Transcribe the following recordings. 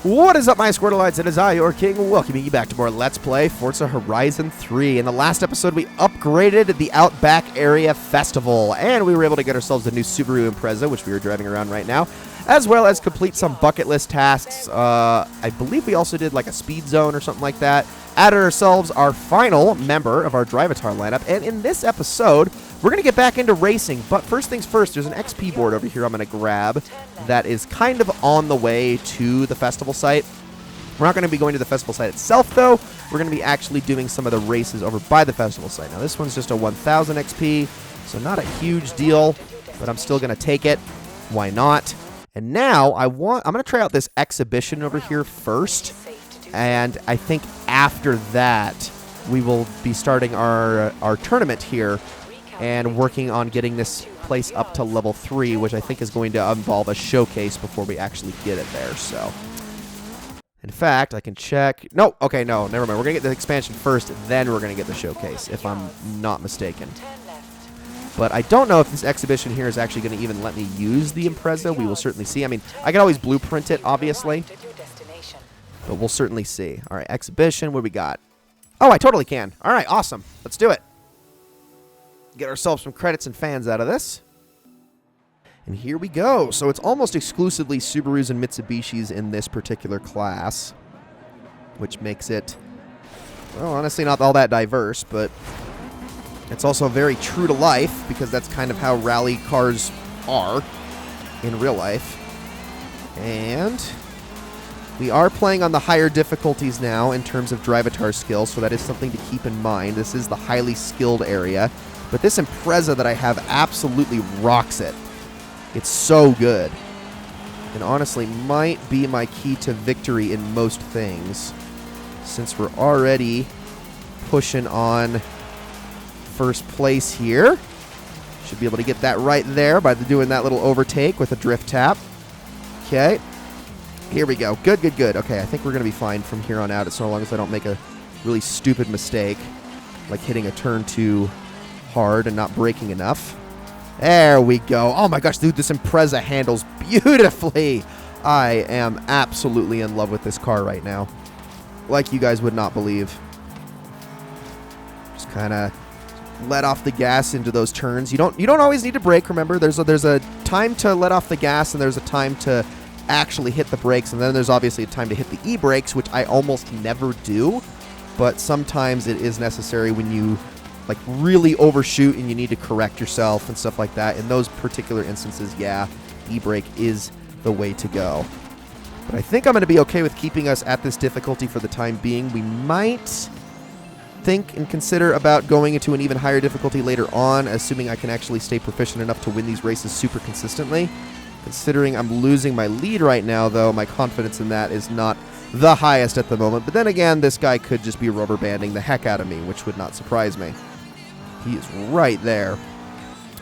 What is up, my Squirtleites? It is I, your king, welcoming you back to more Let's Play Forza Horizon 3. In the last episode, we upgraded the Outback Area Festival, and we were able to get ourselves a new Subaru Impreza, which we are driving around right now, as well as complete some bucket list tasks. I believe we also did like a speed zone or something like that. Added ourselves our final member of our Drivatar lineup, and in this episode, we're going to get back into racing, but first things first, there's an XP board over here I'm going to grab that is kind of on the way to the festival site. We're not going to be going to the festival site itself, though. We're going to be actually doing some of the races over by the festival site. Now, this one's just a 1,000 XP, so not a huge deal, but I'm still going to take it. Why not? And now, I'm going to try out this exhibition over here first, and I think after that, we will be starting our tournament here and working on getting this place up to level 3, which I think is going to involve a showcase before we actually get it there. So, in fact, I can check. No, okay, no, never mind. We're going to get the expansion first, then we're going to get the showcase, if I'm not mistaken. But I don't know if this exhibition here is actually going to even let me use the Impreza. We will certainly see. I mean, I can always blueprint it, obviously, but we'll certainly see. All right, exhibition, what do we got? Oh, I totally can. All right, awesome. Let's do it. Get ourselves some credits and fans out of this. And here we go. So it's almost exclusively Subarus and Mitsubishis in this particular class, which makes it, well, honestly not all that diverse, but it's also very true to life because that's kind of how rally cars are in real life. And we are playing on the higher difficulties now in terms of Drivatar skills, so that is something to keep in mind. This is the highly skilled area. But this Impreza that I have absolutely rocks it. It's so good. And honestly, might be my key to victory in most things. Since we're already pushing on first place here. Should be able to get that right there by doing that little overtake with a drift tap. Okay. Here we go. Good, good, good. Okay, I think we're going to be fine from here on out, as long as I don't make a really stupid mistake, like hitting a turn too hard and not braking enough. There we go. Oh my gosh, dude, this Impreza handles beautifully. I am absolutely in love with this car right now. Like you guys would not believe. Just kind of let off the gas into those turns. You don't always need to brake, remember. There's a time to let off the gas and there's a time to actually hit the brakes, and then there's obviously a time to hit the e-brakes, which I almost never do, but sometimes it is necessary when you like really overshoot and you need to correct yourself and stuff like that. In those particular instances, yeah, e-brake is the way to go. But I think I'm going to be okay with keeping us at this difficulty for the time being. We might think and consider about going into an even higher difficulty later on, assuming I can actually stay proficient enough to win these races super consistently. Considering I'm losing my lead right now, though, my confidence in that is not the highest at the moment. But then again, this guy could just be rubber banding the heck out of me, which would not surprise me. He is right there.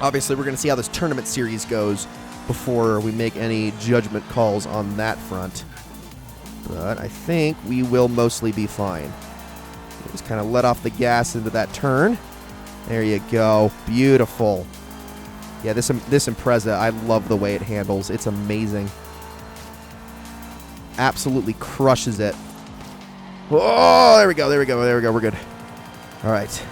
Obviously, we're going to see how this tournament series goes before we make any judgment calls on that front. But I think we will mostly be fine. Just kind of let off the gas into that turn. There you go. Beautiful. Yeah, this Impreza, I love the way it handles. It's amazing. Absolutely crushes it. Oh, there we go, there we go, there we go. We're good. All right.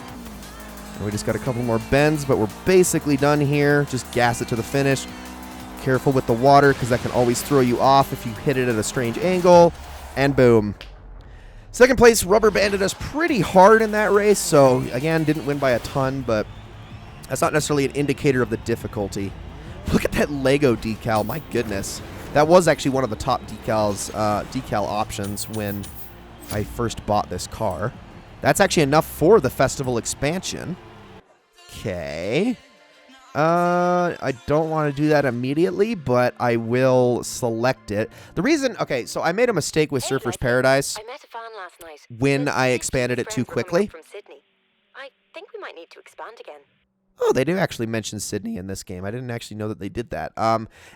We just got a couple more bends, but we're basically done here. Just gas it to the finish. Careful with the water, because that can always throw you off if you hit it at a strange angle. And boom. Second place rubber banded us pretty hard in that race, so again, didn't win by a ton, but that's not necessarily an indicator of the difficulty. Look at that Lego decal, my goodness. That was actually one of the top decal options when I first bought this car. That's actually enough for the festival expansion. Okay. I don't want to do that immediately, but I will select it. The reason, okay, so I made a mistake with Surfer's Paradise when I expanded it too quickly. I think we might need to expand again. Oh, they do actually mention Sydney in this game. I didn't actually know that they did that.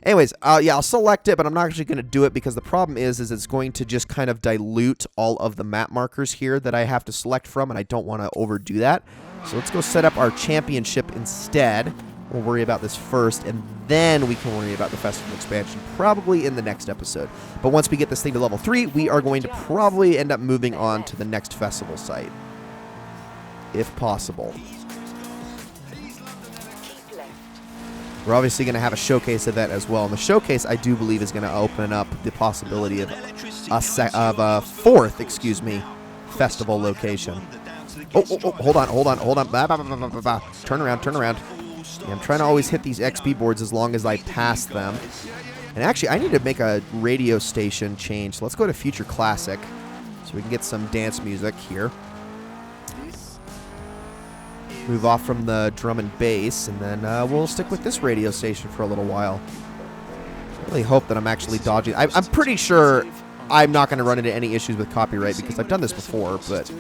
Anyways, yeah, I'll select it, but I'm not actually going to do it because the problem is it's going to just kind of dilute all of the map markers here that I have to select from, and I don't want to overdo that. So let's go set up our championship instead. We'll worry about this first, and then we can worry about the festival expansion, probably in the next episode. But once we get this thing to level 3, we are going to probably end up moving on to the next festival site, if possible. We're obviously going to have a showcase event as well, and the showcase, I do believe, is going to open up the possibility of a fourth, festival location. Oh, hold on. Turn around. Yeah, I'm trying to always hit these XP boards as long as I pass them. And actually, I need to make a radio station change. So let's go to Future Classic so we can get some dance music here. Move off from the drum and bass, and then we'll stick with this radio station for a little while. I really hope that I'm actually dodging. I'm pretty sure I'm not going to run into any issues with copyright because I've done this before, but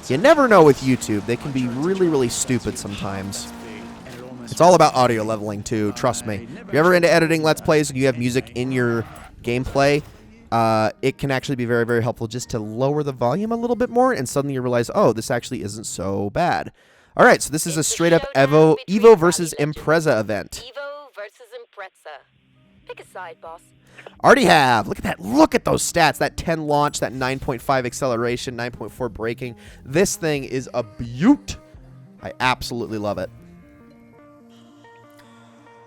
you never know with YouTube. They can be really, really stupid sometimes. It's all about audio leveling, too. Trust me. If you're ever into editing Let's Plays and you have music in your gameplay, it can actually be very, very helpful just to lower the volume a little bit more, and suddenly you realize, oh, this actually isn't so bad. All right, so this is a straight-up Evo versus Impreza event. Evo versus Impreza. Pick a side, boss. Already have. Look at that. Look at those stats. That 10 launch, that 9.5 acceleration, 9.4 braking. This thing is a beaut. I absolutely love it.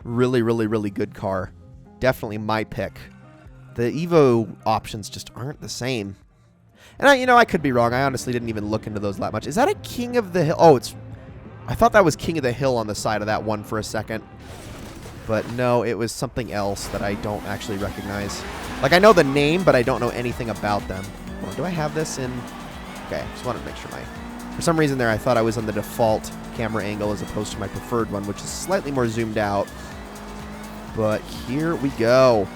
Really, really, really good car. Definitely my pick. The Evo options just aren't the same. And I could be wrong. I honestly didn't even look into those that much. Is that a King of the Hill? Oh, I thought that was King of the Hill on the side of that one for a second. But no, it was something else that I don't actually recognize. Like, I know the name, but I don't know anything about them. Oh, do I have this in? Okay, just wanted to make sure for some reason there, I thought I was on the default camera angle as opposed to my preferred one, which is slightly more zoomed out. But here we go.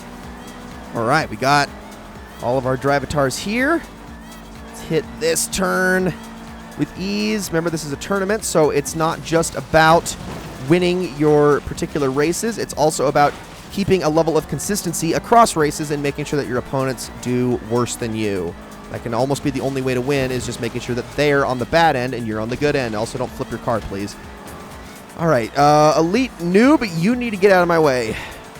All right, we got all of our drivatars here. Let's hit this turn with ease. Remember, this is a tournament, so it's not just about winning your particular races. It's also about keeping a level of consistency across races and making sure that your opponents do worse than you. That can almost be the only way to win, is just making sure that they're on the bad end and you're on the good end. Also, don't flip your car, please. All right, Elite Noob, you need to get out of my way.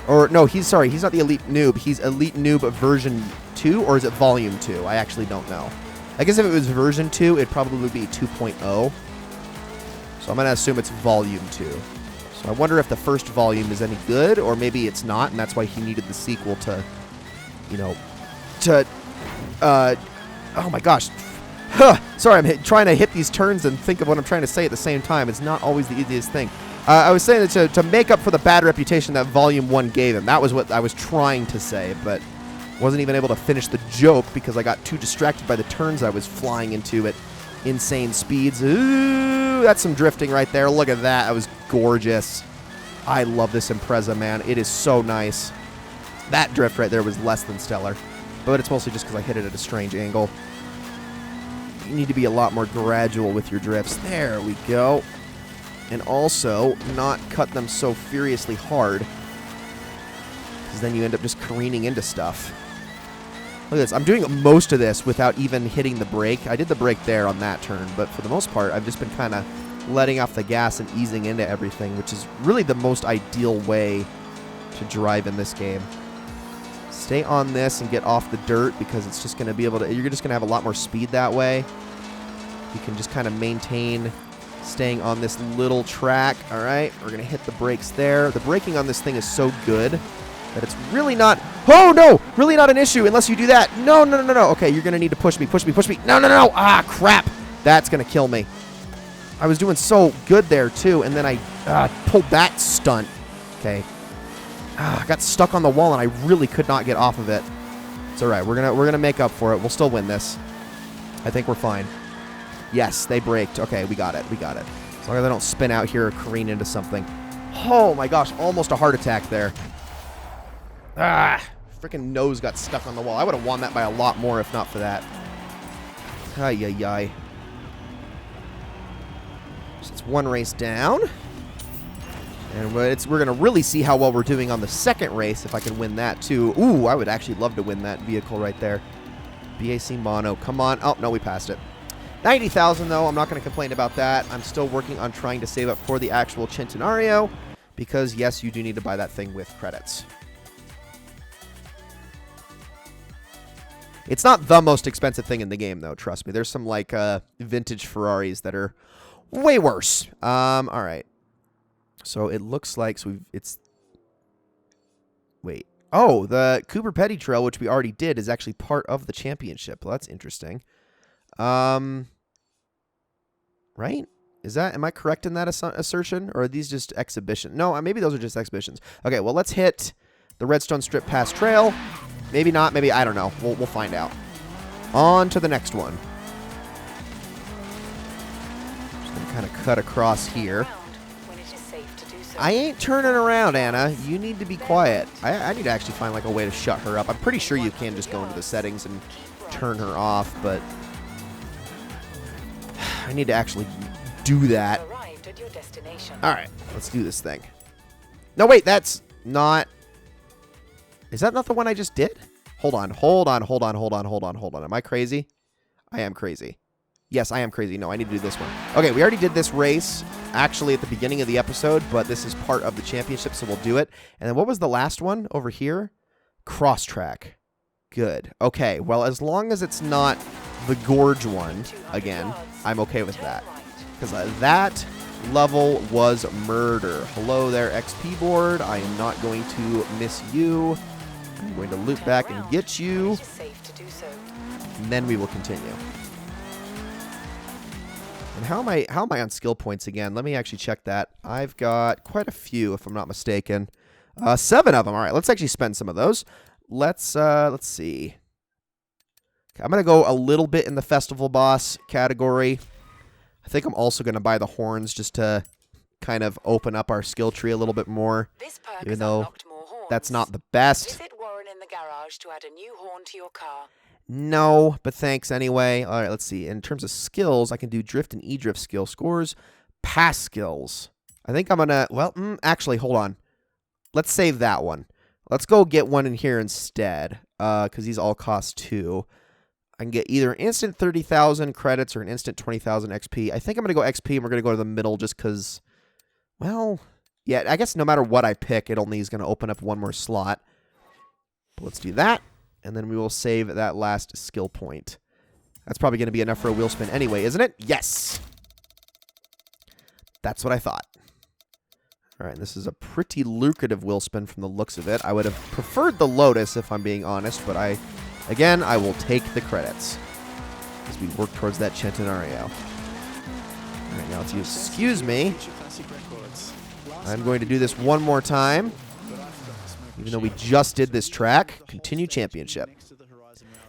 Or, no, he's not the Elite Noob. He's Elite Noob version 2, or is it volume 2? I actually don't know. I guess if it was version 2, it'd probably be 2.0. So I'm going to assume it's volume 2. So I wonder if the first volume is any good, or maybe it's not, and that's why he needed the sequel to, oh my gosh. Sorry, I'm trying to hit these turns and think of what I'm trying to say at the same time. It's not always the easiest thing. I was saying that to make up for the bad reputation that Volume 1 gave him. That was what I was trying to say, but wasn't even able to finish the joke because I got too distracted by the turns I was flying into at insane speeds. Ooh, that's some drifting right there. Look at that. That was gorgeous. I love this Impreza, man. It is so nice. That drift right there was less than stellar, but it's mostly just because I hit it at a strange angle. You need to be a lot more gradual with your drifts. There we go. And also, not cut them so furiously hard, because then you end up just careening into stuff. Look at this. I'm doing most of this without even hitting the brake. I did the brake there on that turn, but for the most part, I've just been kind of letting off the gas and easing into everything, which is really the most ideal way to drive in this game. Stay on this and get off the dirt, because it's just going to be able to, you're just going to have a lot more speed that way. You can just kind of maintain staying on this little track. All right, we're going to hit the brakes there. The braking on this thing is so good that it's really not, oh no, really not an issue unless you do that. No. Okay, you're going to need to push me. No. Ah, crap. That's going to kill me. I was doing so good there too, and then I pulled that stunt. Okay. I got stuck on the wall, and I really could not get off of it. It's all right. We're gonna make up for it. We'll still win this. I think we're fine. Yes, they braked. Okay, we got it. As long as I don't spin out here or careen into something. Oh my gosh, almost a heart attack there. Ah, freaking nose got stuck on the wall. I would have won that by a lot more if not for that. Ay. So it's one race down. And we're going to really see how well we're doing on the second race if I can win that too. Ooh, I would actually love to win that vehicle right there. BAC Mono, come on. Oh, no, we passed it. 90,000 though, I'm not going to complain about that. I'm still working on trying to save up for the actual Centenario, Because, yes, you do need to buy that thing with credits. It's not the most expensive thing in the game, though. Trust me. There's some, like, vintage Ferraris that are way worse. All right. So it looks like it's... Wait. Oh, the Cooper Petty Trail, which we already did, is actually part of the championship. Well, that's interesting. Right? Am I correct in that assertion? Or are these just exhibitions? No, maybe those are just exhibitions. Okay, well, let's hit the Redstone Strip Pass Trail. Maybe not. Maybe, I don't know. We'll find out. On to the next one. Just going to kind of cut across here. I ain't turning around, Anna. You need to be quiet. I need to actually find like a way to shut her up. I'm pretty sure you can just go into the settings and turn her off, but I need to actually do that. All right, let's do this thing. No, wait, that's not... Is that not the one I just did? Hold on. Am I crazy? I am crazy. Yes, I am crazy. No, I need to do this one. Okay, we already did this race actually at the beginning of the episode, but this is part of the championship, so we'll do it. And then what was the last one over here? Cross track. Good. Okay, well, as long as it's not the gorge one, again, I'm okay with that. Because that level was murder. Hello there, XP board. I am not going to miss you. I'm going to loop back and get you. And then we will continue. And how am I on skill points again? Let me actually check that. I've got quite a few, if I'm not mistaken. 7 of them. All right, let's actually spend some of those. Let's see. I'm going to go a little bit in the festival boss category. I think I'm also going to buy the horns just to kind of open up our skill tree a little bit more. Even though that's not the best. Visit Warren in the garage to add a new horn to your car. No, but thanks anyway. All right, let's see. In terms of skills, I can do drift and e-drift skill scores. Pass skills. I think I'm going to... Well, actually, hold on. Let's save that one. Let's go get one in here instead, because these all cost 2. I can get either an instant 30,000 credits or an instant 20,000 XP. I think I'm going to go XP, and we're going to go to the middle just because... Well, yeah, I guess no matter what I pick, it only is going to open up one more slot. But let's do that. And then we will save that last skill point. That's probably going to be enough for a wheel spin anyway, isn't it? Yes! That's what I thought. All right, this is a pretty lucrative wheel spin from the looks of it. I would have preferred the Lotus, if I'm being honest, but I will take the credits as we work towards that Centenario. All right, now let's use excuse me. I'm going to do this one more time. Even though we just did this track, continue championship.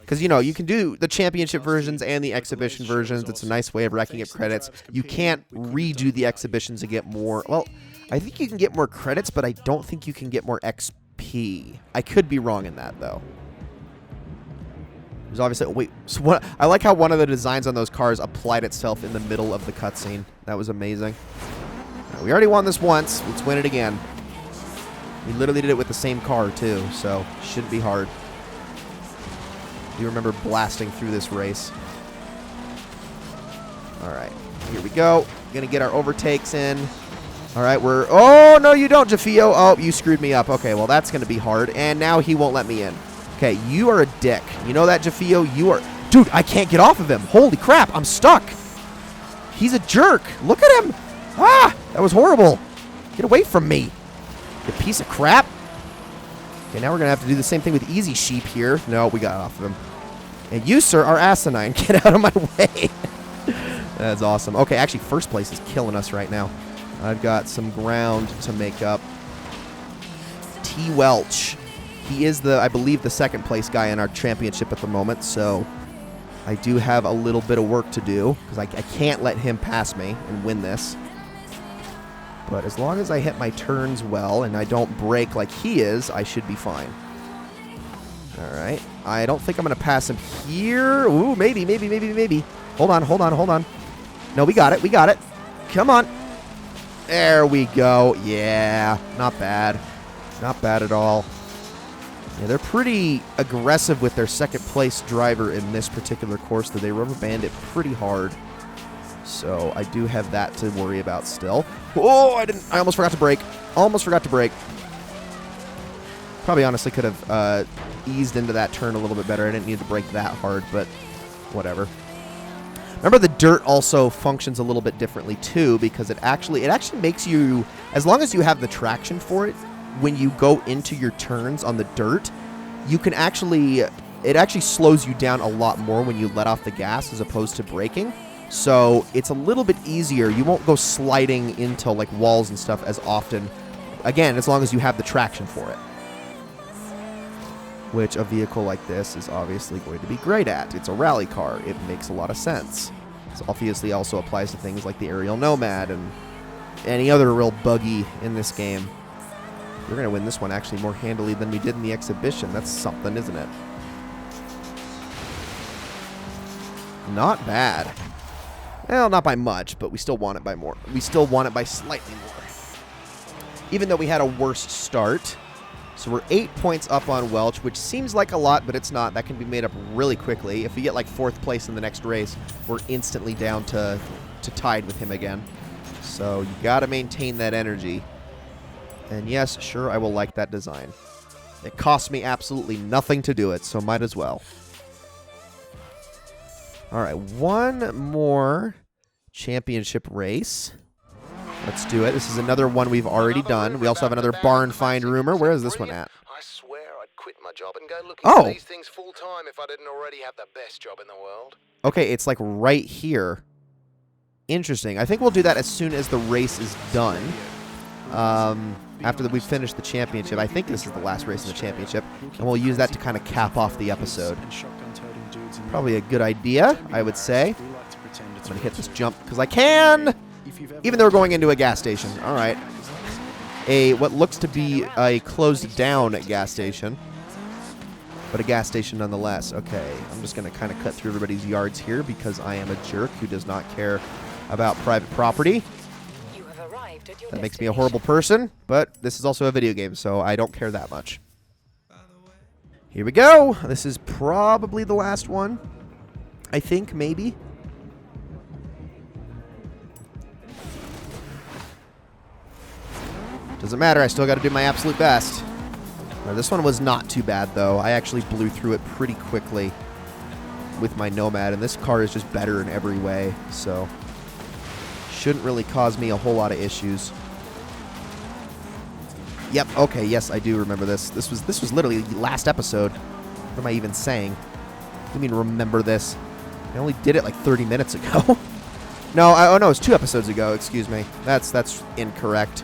Because, you know, you can do the championship versions and the exhibition versions. It's a nice way of racking up credits. You can't redo the exhibitions and get more. Well, I think you can get more credits, but I don't think you can get more XP. I could be wrong in that, though. There's obviously... Wait, so what? I like how one of the designs on those cars applied itself in the middle of the cutscene. That was amazing. Right, we already won this once. Let's win it again. We literally did it with the same car, too, so shouldn't be hard. You remember blasting through this race. All right, here we go. Gonna get our overtakes in. All right, we're... Oh, no, you don't, Jafio. Oh, you screwed me up. Okay, well, that's gonna be hard, and now he won't let me in. Okay, you are a dick. You know that, Jafio? You are... Dude, I can't get off of him. Holy crap, I'm stuck. He's a jerk. Look at him. Ah, that was horrible. Get away from me. You piece of crap. Okay, now we're going to have to do the same thing with Easy Sheep here. No, we got off of him. And you, sir, are asinine. Get out of my way. That's awesome. Okay, actually, first place is killing us right now. I've got some ground to make up. T. Welch. He is, I believe, the second place guy in our championship at the moment, so I do have a little bit of work to do because I can't let him pass me and win this. But as long as I hit my turns well and I don't break like he is, I should be fine. All right. I don't think I'm going to pass him here. Ooh, maybe. Hold on. No, we got it. Come on. There we go. Yeah, not bad. Not bad at all. Yeah, they're pretty aggressive with their second place driver in this particular course, though they rubber band it pretty hard. So I do have that to worry about still. Oh, I almost forgot to brake. Almost forgot to brake. Probably honestly could have eased into that turn a little bit better. I didn't need to brake that hard, but whatever. Remember, the dirt also functions a little bit differently too, because it actually makes you, as long as you have the traction for it, when you go into your turns on the dirt, you can actually, it actually slows you down a lot more when you let off the gas as opposed to braking. So it's a little bit easier. You won't go sliding into like walls and stuff as often. Again, as long as you have the traction for it, which a vehicle like this is obviously going to be great at. It's a rally car. It makes a lot of sense. This obviously also applies to things like the aerial nomad and any other real buggy in this game. We're going to win this one actually more handily than we did in the exhibition. That's something, isn't it? Not bad. Well, not by much, but we still want it by more. We still want it by slightly more. Even though we had a worse start. So we're 8 points up on Welch, which seems like a lot, but it's not. That can be made up really quickly. If we get like 4th place in the next race, we're instantly down to tied with him again. So you got to maintain that energy. And yes, sure, I will like that design. It cost me absolutely nothing to do it, so might as well. All right, one more championship race. Let's do it. This is another one we've already done. We also have another barn find rumor. Where is this one at? I swear I'd quit my job and go looking Oh. for these things full time if I didn't already have the best job in the world. Okay, it's like right here. Interesting. I think we'll do that as soon as the race is done. After we finish the championship. I think this is the last race in the championship. And we'll use that to kind of cap off the episode. Probably a good idea, I would say. I'm going to hit this jump because I can! Even though we're going into a gas station. All right. What looks to be a closed down gas station. But a gas station nonetheless. Okay, I'm just going to kind of cut through everybody's yards here because I am a jerk who does not care about private property. You have arrived at your That makes me a horrible person, but this is also a video game, so I don't care that much. Here we go. This is probably the last one. I think, maybe. Doesn't matter, I still got to do my absolute best. Now, this one was not too bad, though. I actually blew through it pretty quickly with my Nomad, and this car is just better in every way, so shouldn't really cause me a whole lot of issues. Yep, okay, yes, I do remember this. This was literally the last episode. What am I even saying? What do you mean remember this? I only did it like 30 minutes ago. No, oh no, it was 2 episodes ago, excuse me. That's incorrect.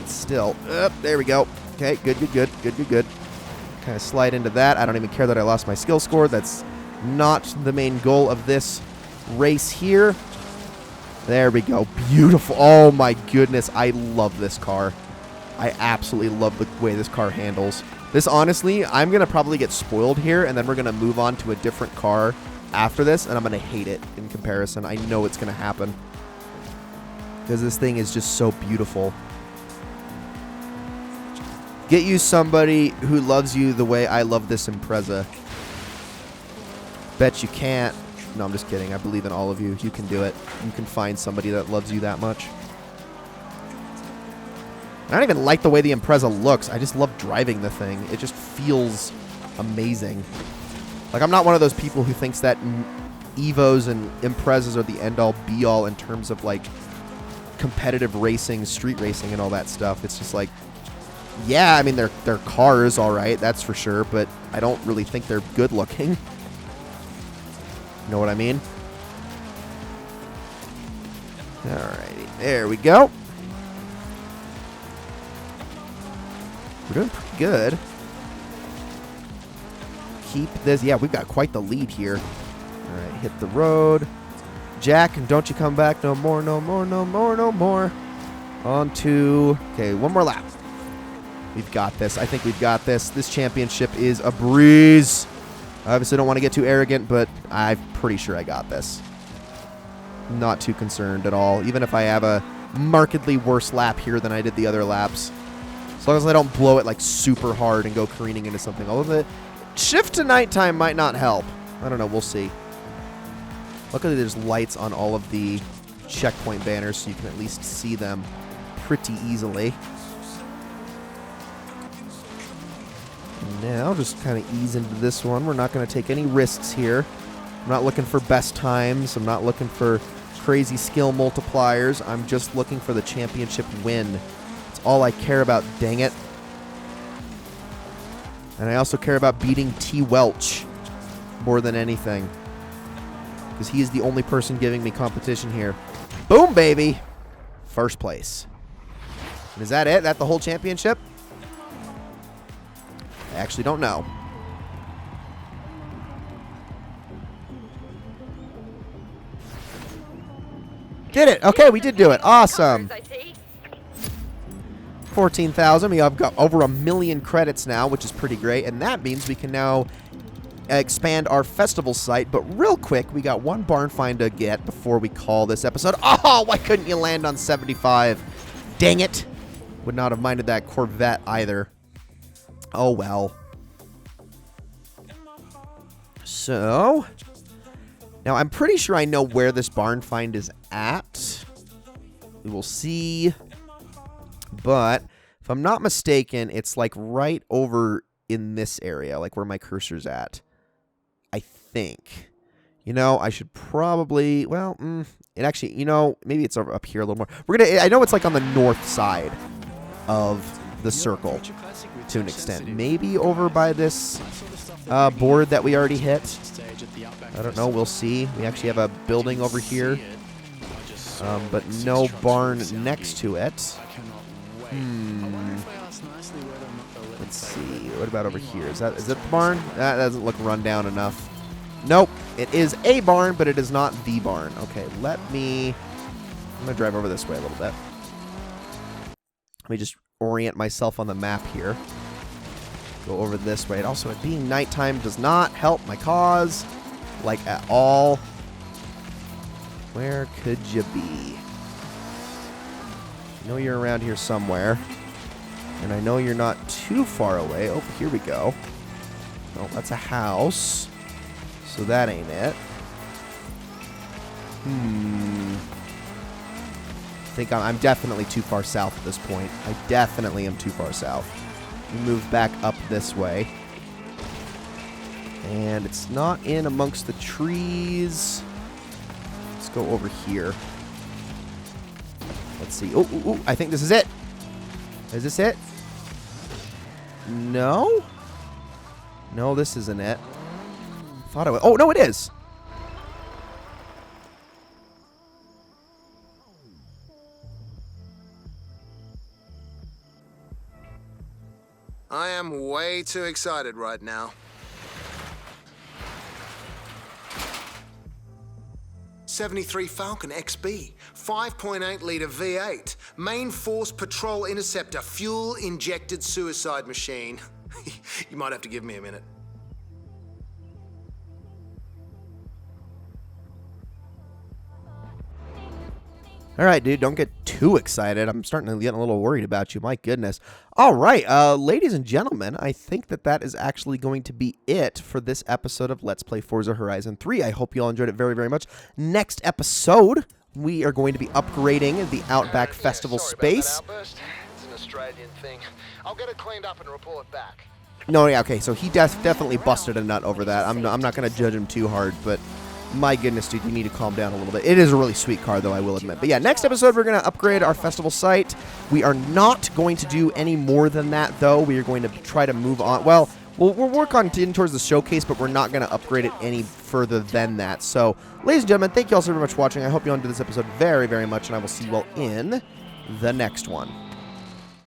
It's still, there we go. Okay, good. Kind of slide into that. I don't even care that I lost my skill score. That's not the main goal of this race here. There we go. Beautiful. Oh my goodness. I love this car. I absolutely love the way this car handles. This, honestly, I'm going to probably get spoiled here, and then we're going to move on to a different car after this, and I'm going to hate it in comparison. I know it's going to happen. Because this thing is just so beautiful. Get you somebody who loves you the way I love this Impreza. Bet you can't. No, I'm just kidding. I believe in all of you. You can do it. You can find somebody that loves you that much. I don't even like the way the Impreza looks. I just love driving the thing. It just feels amazing. Like, I'm not one of those people who thinks that Evos and Imprezas are the end-all, be-all in terms of, like, competitive racing, street racing, and all that stuff. It's just like, yeah, I mean, they're cars, all right, that's for sure, but I don't really think they're good-looking. You know what I mean? Alrighty, there we go. We're doing pretty good. Keep this. Yeah, we've got quite the lead here. All right, hit the road. Jack, don't you come back no more, no more, no more, no more. On to, okay, one more lap. We've got this. I think we've got this. This championship is a breeze. I obviously don't want to get too arrogant, but I'm pretty sure I got this. Not too concerned at all, even if I have a markedly worse lap here than I did the other laps. As long as I don't blow it like super hard and go careening into something. Although the shift to nighttime might not help. I don't know. We'll see. Luckily, there's lights on all of the checkpoint banners, so you can at least see them pretty easily. Now, just kind of ease into this one. We're not going to take any risks here. I'm not looking for best times. I'm not looking for crazy skill multipliers. I'm just looking for the championship win. That's all I care about, dang it. And I also care about beating T. Welch more than anything, because he is the only person giving me competition here. Boom, baby. First place. And is that it? That the whole championship? I actually don't know. Did it. Okay, we did do it. Awesome. 14,000. We have got over 1 million credits now, which is pretty great. And that means we can now expand our festival site. But real quick, we got one barn find to get before we call this episode. Oh, why couldn't you land on 75? Dang it. Would not have minded that Corvette either. Oh, well. So, now I'm pretty sure I know where this barn find is at. We will see. But if I'm not mistaken, it's like right over in this area, like where my cursor's at. I think. You know, I should probably, well, it actually, you know, maybe it's over up here a little more. I know it's like on the north side of the circle to an extent. Maybe over by this board that we already hit. I don't know. We'll see. We actually have a building over here, but no barn next to it. Let's see. What about over here? Is that the barn? That doesn't look run down enough. Nope. It is a barn, but it is not the barn. Okay, I'm going to drive over this way a little bit. Let me just orient myself on the map here. Go over this way. And also, it being nighttime does not help my cause, like, at all. Where could you be? I know you're around here somewhere. And I know you're not too far away. Oh, here we go. Oh, that's a house. So that ain't it. I think I'm definitely too far south at this point. I definitely am too far south. We move back up this way. And it's not in amongst the trees. Let's go over here. Let's see. Oh, I think this is it. Is this it? No? No, this isn't it. Thought it was. Oh, no, it is. I am way too excited right now. 73 Falcon XB, 5.8 litre V8, main force patrol interceptor, fuel injected suicide machine. You might have to give me a minute. All right, dude, don't get too excited. I'm starting to get a little worried about you. My goodness. All right, ladies and gentlemen, I think that is actually going to be it for this episode of Let's Play Forza Horizon 3. I hope you all enjoyed it very, very much. Next episode, we are going to be upgrading the Outback Festival space. About that outburst. It's an Australian thing. I'll get it cleaned up and report back. No, yeah, okay, so he definitely busted a nut over that. I'm not going to judge him too hard, but my goodness, dude, you need to calm down a little bit. It is a really sweet car, though, I will admit. But yeah, next episode, we're going to upgrade our festival site. We are not going to do any more than that, though. We are going to try to move on. Well, we'll work on getting towards the showcase, but we're not going to upgrade it any further than that. So, ladies and gentlemen, thank you all so very much for watching. I hope you all enjoyed this episode very, very much, and I will see you all in the next one.